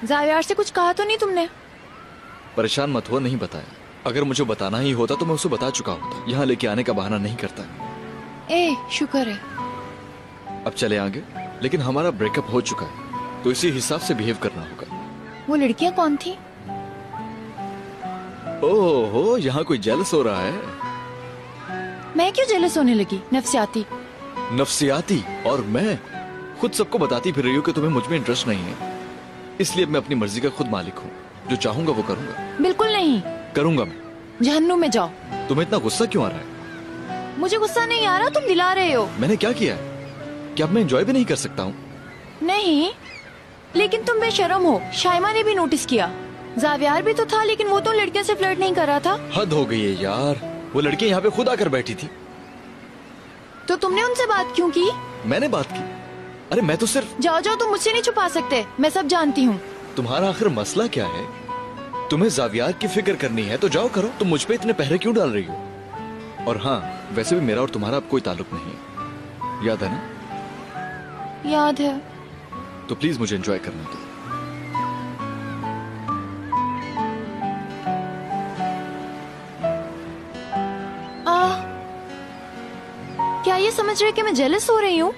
जावियार से कुछ कहा तो नहीं तुमने? परेशान मत हो, नहीं बताया। अगर मुझे बताना ही होता तो मैं उसे बता चुका होता। यहाँ लेके आने का बहाना नहीं करता। शुक्र है। अब चले आगे, लेकिन हमारा ब्रेकअप हो चुका है तो इसी हिसाब से बिहेव करना होगा। वो लड़कियां कौन थी? ओहो, यहाँ कोई जेलस हो रहा है। मैं क्यों जेलस होने लगी? नफसियाती। नफसियाती? और मैं खुद सबको बताती फिर रही हूँ कि तुम्हें मुझ में इंटरेस्ट नहीं है, इसलिए मैं अपनी मर्जी का खुद मालिक हूँ। जो चाहूंगा वो करूंगा। बिल्कुल नहीं करूंगा मैं। जहन्नुम में जाओ। तुम्हें इतना गुस्सा क्यों आ रहा है? मुझे गुस्सा नहीं आ रहा, तुम दिला रहे हो। मैंने क्या किया है? क्या अब मैं एंजॉय भी नहीं कर सकता हूँ? नहीं, लेकिन तुम बेशर्म हो। शाइमा ने भी नोटिस किया। जावियार भी तो था, लेकिन वो तो लड़कियों से फ्लर्ट नहीं कर रहा था। हद हो गई है यार, वो लड़की यहाँ पे खुद आकर बैठी थी। तो तुमने उनसे बात क्यों की? मैंने बात की? अरे मैं तो सिर्फ। जाओ जाओ, तुम मुझसे नहीं छुपा सकते, मैं सब जानती हूँ। तुम्हारा आखिर मसला क्या है? तुम्हें जावियार की फिक्र करनी है तो जाओ करो। तुम मुझ पे इतने पहरे क्यों डाल रही हो? और हाँ, वैसे भी मेरा और तुम्हारा अब कोई ताल्लुक नहीं है, याद है ना? याद है। तो प्लीज मुझे एंजॉय करने दो। क्या ये समझ रहे कि मैं जेलस हो रही हूँ?